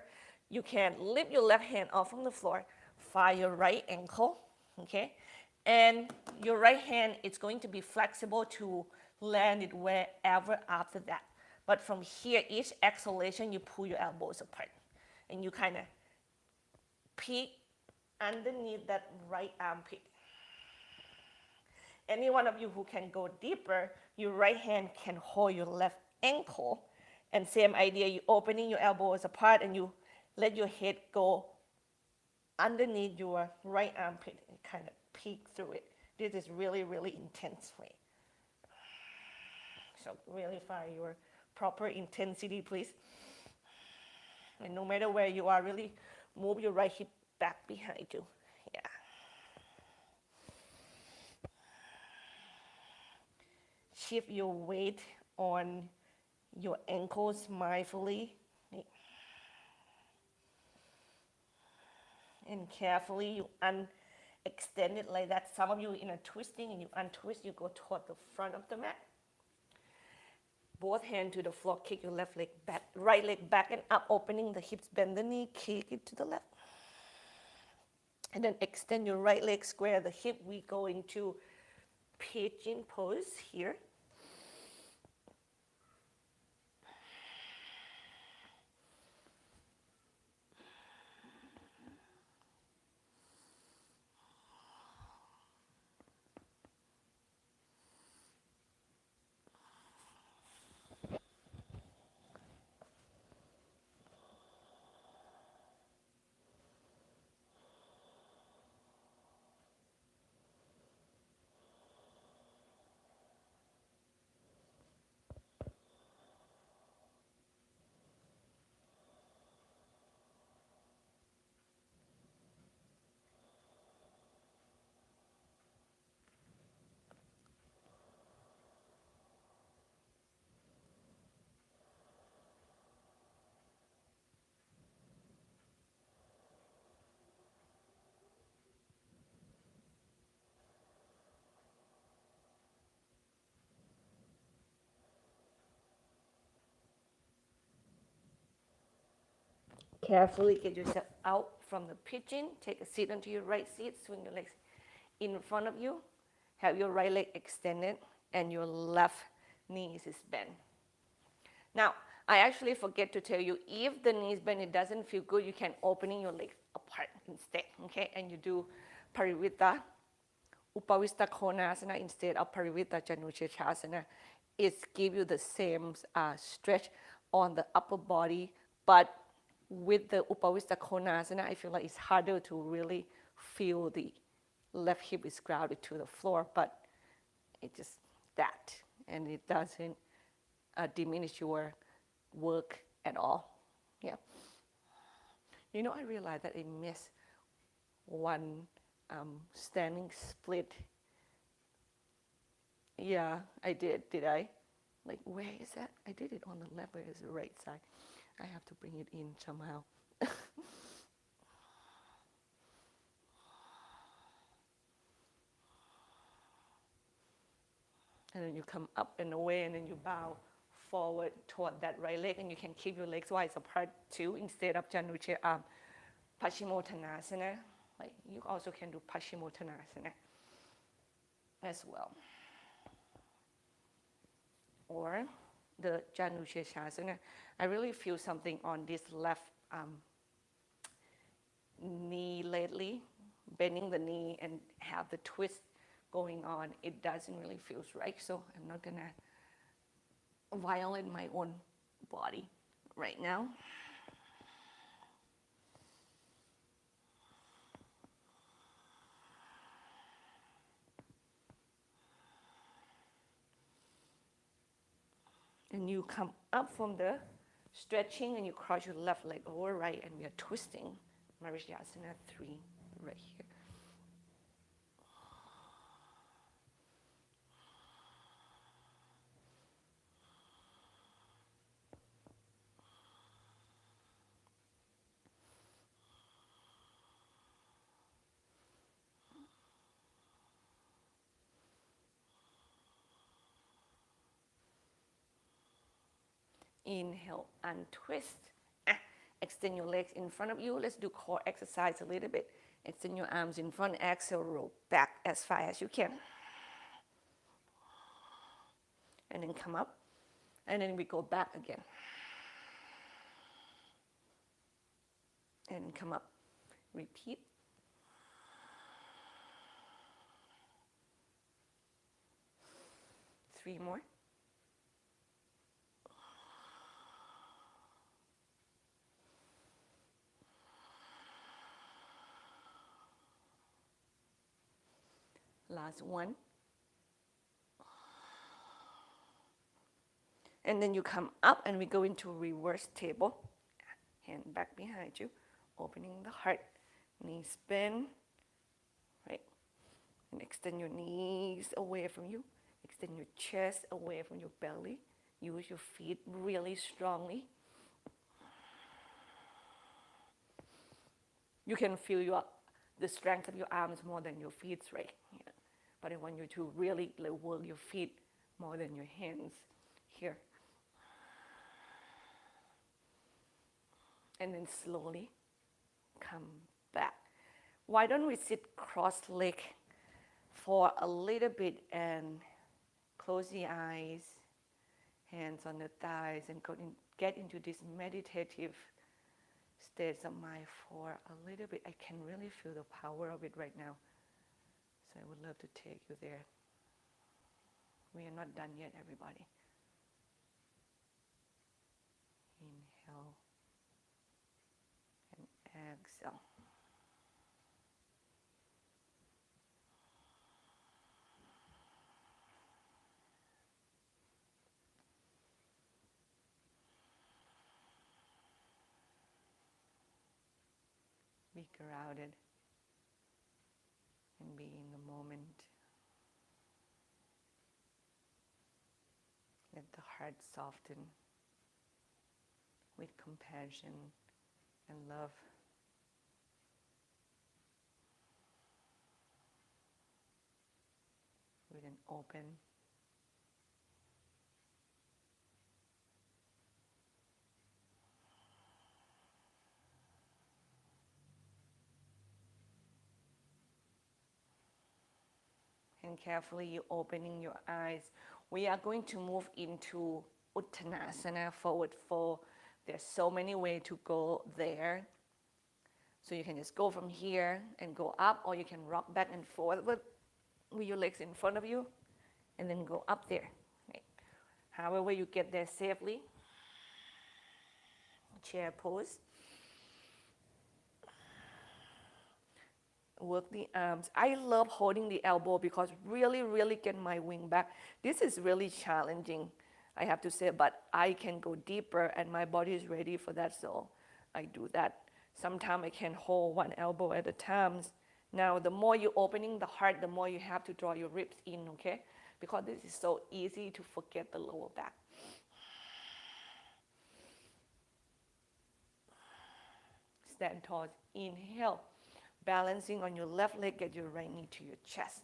you can lift your left hand off from the floor, find your right ankle, okay? And your right hand is going to be flexible to land it wherever after that. But from here, each exhalation, you pull your elbows apart. And you kind of peek underneath that right armpit. Any one of you who can go deeper, your right hand can hold your left ankle. And same idea, you're opening your elbows apart and you let your head go underneath your right armpit and kind of peek through it. This is really, really intense way. So really find your proper intensity, please. And no matter where you are, really move your right hip back behind you. Yeah. Shift your weight on your ankles mindfully. And carefully you extend it like that. Some of you in a twisting and you untwist, you go toward the front of the mat. Both hands to the floor, kick your left leg back, right leg back and up, opening the hips, bend the knee, kick it to the left. And then extend your right leg, square the hip. We go into pigeon pose here. Carefully get yourself out from the pigeon. Take a seat onto your right seat. Swing your legs in front of you. Have your right leg extended and your left knee is bent. Now, I actually forget to tell you, if the knee is bent, it doesn't feel good, you can open your legs apart instead, okay? And you do Parivrtta, Upavista Konasana instead of Parivrtta Janushirasana. It gives you the same stretch on the upper body, but with the Upavista Konasana, I feel like it's harder to really feel the left hip is grounded to the floor, but it's just that, and it doesn't diminish your work at all. Yeah. You know, I realized that I missed one standing split. Yeah, I did. Did I? Like, where is that? I did it on the left, where is the right side? I have to bring it in somehow. And then you come up and away, and then you bow forward toward that right leg, and you can keep your legs wide apart too, instead of Paschimottanasana. Like, you also can do Paschimottanasana as well. Or the Janushirshasana. I really feel something on this left knee lately, bending the knee and have the twist going on. It doesn't really feel right, so I'm not gonna violate my own body right now. And you come up from the stretching and you cross your left leg over right, and we are twisting. Marichyasana 3 right here. Inhale, untwist. Extend your legs in front of you. Let's do core exercise a little bit. Extend your arms in front. Exhale, roll back as far as you can. And then come up. And then we go back again. And come up. Repeat. Three more. Last one. And then you come up and we go into reverse table. Hand back behind you, opening the heart. Knees bend, right? And extend your knees away from you. Extend your chest away from your belly. Use your feet really strongly. You can feel the strength of your arms more than your feet, right? Yeah. But I want you to really work your feet more than your hands here. And then slowly come back. Why don't we sit cross-legged for a little bit and close the eyes, hands on the thighs, and get into this meditative states of mind for a little bit. I can really feel the power of it right now. So I would love to take you there. We are not done yet, everybody. Inhale and exhale. Be grounded and be in the moment. Let the heart soften with compassion and love. With an open and carefully opening your eyes. We are going to move into Uttanasana, forward fold. There's so many ways to go there. So you can just go from here and go up, or you can rock back and forth with your legs in front of you, and then go up there. Right. However you get there safely. Chair pose. Work the arms. I love holding the elbow because really get my wing back. This is really challenging, I have to say, but I can go deeper and my body is ready for that, so I do that. Sometimes I can hold one elbow at a time. Now, the more you're opening the heart, the more you have to draw your ribs in, okay? Because this is so easy to forget the lower back. Stand tall. Inhale. Balancing on your left leg, get your right knee to your chest.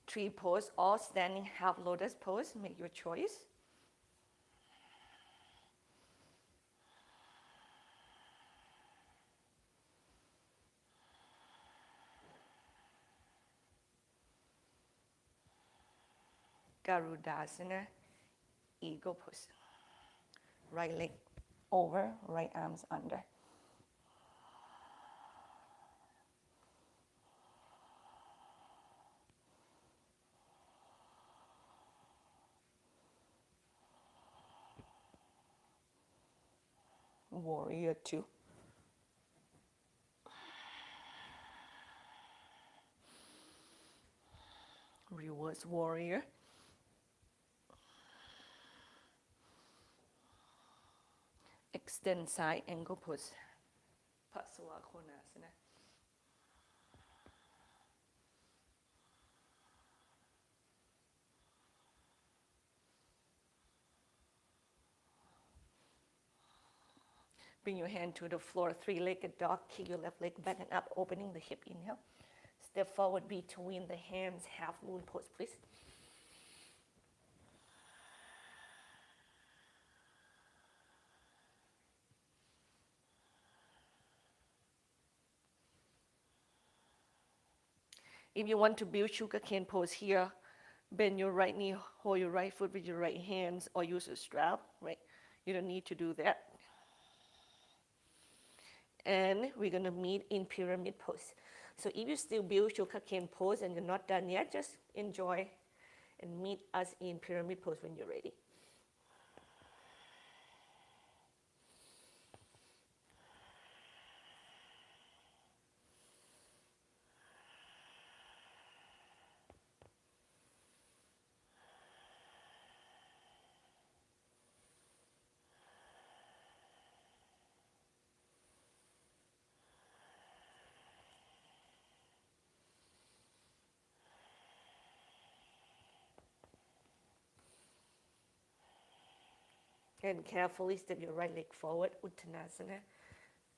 Tree pose or standing half lotus pose, make your choice. Garudasana, eagle pose. Right leg over, right arms under. Warrior two. Reverse warrior. Extend side angle pose. Suktabada Konasana. Bring your hand to the floor, three-legged dog. Kick your left leg back and up, opening the hip. Inhale. Step forward between the hands, half moon pose, please. If you want to build sugarcane pose here, bend your right knee, hold your right foot with your right hands, or use a strap, right? You don't need to do that. And we're gonna meet in pyramid pose. So if you still build sugarcane pose and you're not done yet, just enjoy and meet us in pyramid pose when you're ready. And carefully step your right leg forward, Uttanasana.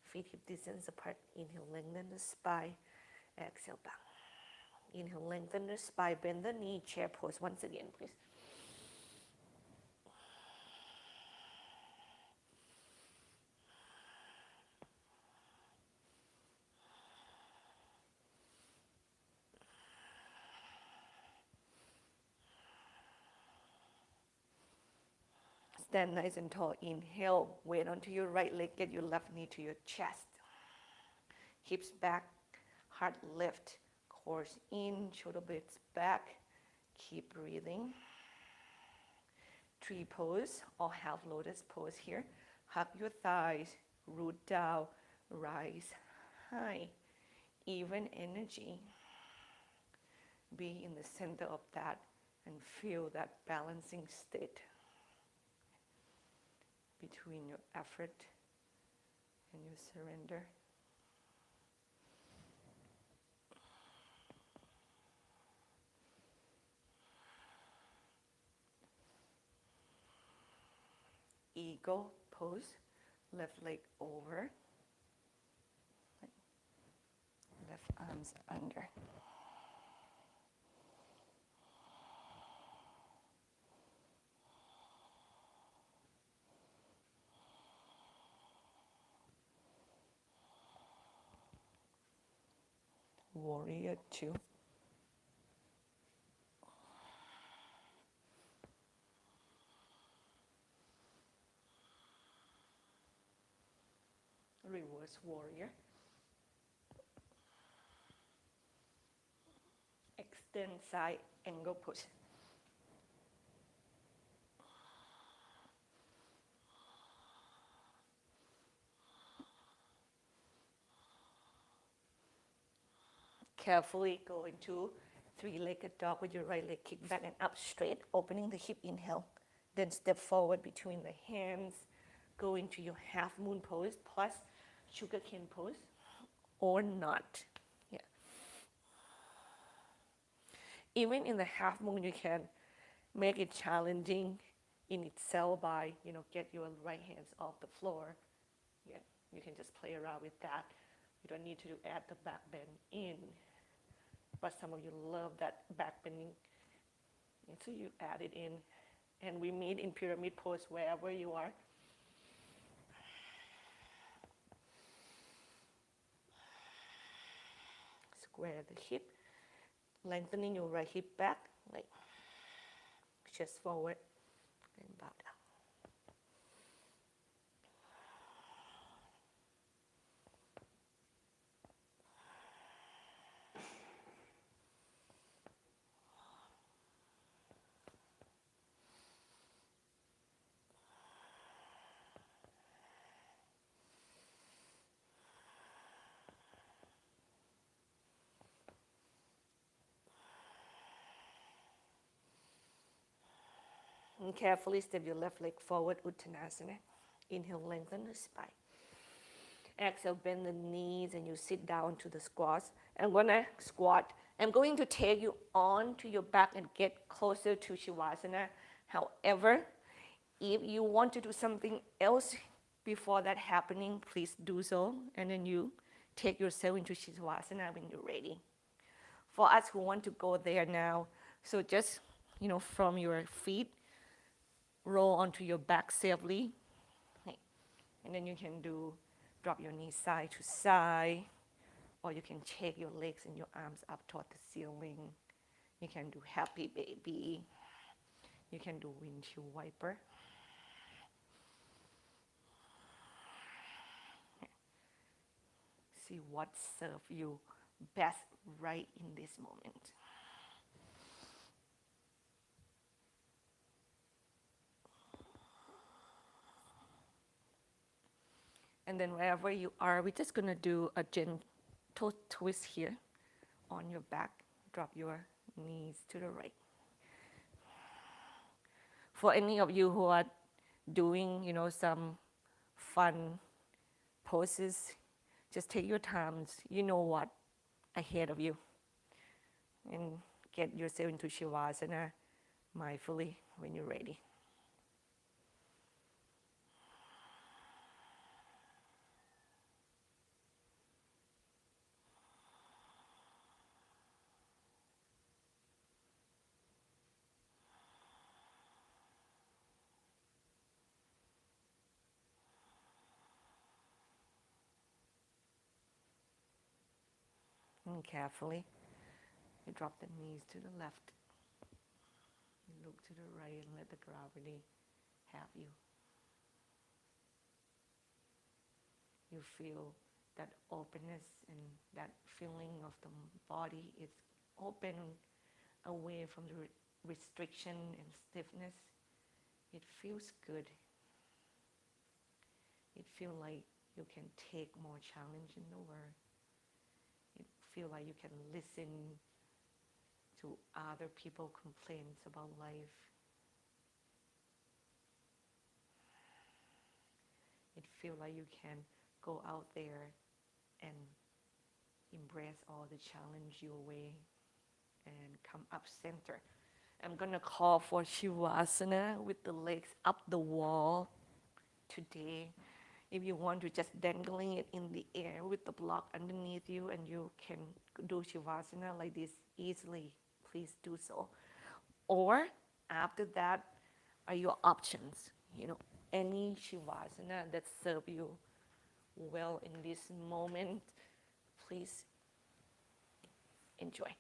Feet hip distance apart. Inhale, lengthen the spine. Exhale, back. Inhale, lengthen the spine, bend the knee, chair pose once again, please. Stand nice and tall. Inhale, weight onto your right leg, get your left knee to your chest. Hips back, heart lift, core in, shoulder blades back. Keep breathing. Tree pose or half lotus pose here. Hug your thighs, root down, rise high. Even energy. Be in the center of that and feel that balancing state between your effort and your surrender. Eagle pose, left leg over, left arms under. Warrior two. Reverse warrior. Extend side angle pose. carefully go into three-legged dog with your right leg kicked back and up straight, opening the hip, inhale. Then step forward between the hands, go into your half moon pose plus sugar cane pose or not. Yeah. Even in the half moon, you can make it challenging in itself by, get your right hands off the floor. Yeah, you can just play around with that. You don't need to add the back bend in. But some of you love that back bending, and so you add it in. And we meet in pyramid pose wherever you are. Square the hip, lengthening your right hip back, like chest forward, and bow down. And carefully step your left leg forward, Uttanasana. Inhale, lengthen the spine. Exhale, bend the knees and you sit down to the squats. I'm gonna squat. I'm going to take you onto your back and get closer to Shavasana. However, if you want to do something else before that happening, please do so. And then you take yourself into Shavasana when you're ready. For us who want to go there now, so just, from your feet, roll onto your back safely. And then you can drop your knees side to side, or you can take your legs and your arms up toward the ceiling. You can do happy baby. You can do windshield wiper. See what serves you best right in this moment. And then wherever you are, we're just going to do a gentle twist here on your back. Drop your knees to the right. For any of you who are doing, some fun poses, just take your time. You know what ahead of you. And get yourself into Shavasana mindfully when you're ready. And carefully, you drop the knees to the left. You look to the right and let the gravity have you. You feel that openness and that feeling of the body is open away from the restriction and stiffness. It feels good. It feels like you can take more challenge in the world. It feels like you can listen to other people's complaints about life. It feels like you can go out there and embrace all the challenge your way and come up center. I'm going to call for Shavasana with the legs up the wall today. If you want to just dangling it in the air with the block underneath you and you can do Shavasana like this easily, please do so. Or after that are your options. Any Shavasana that serves you well in this moment, please enjoy.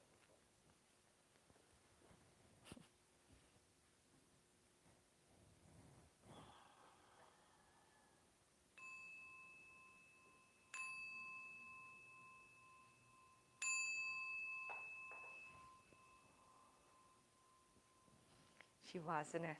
Shavasana.